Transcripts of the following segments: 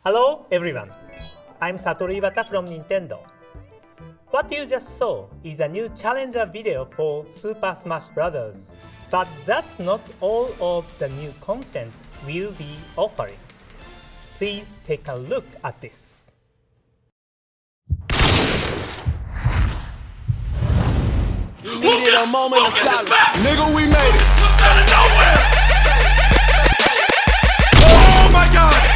Hello everyone, I'm Satoru Iwata from Nintendo. What you just saw is a new challenger video for Super Smash Bros. But that's not all of the new content we'll be offering. Please take a look at this. You needed a moment of silence. Nigga, we made it. Out of nowhere. Oh my God.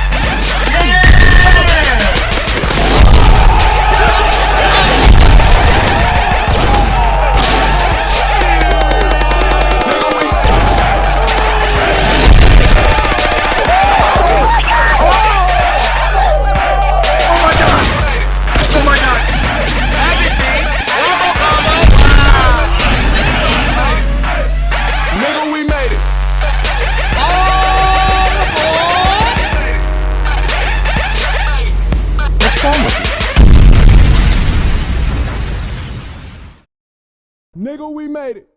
Nigga, we made it.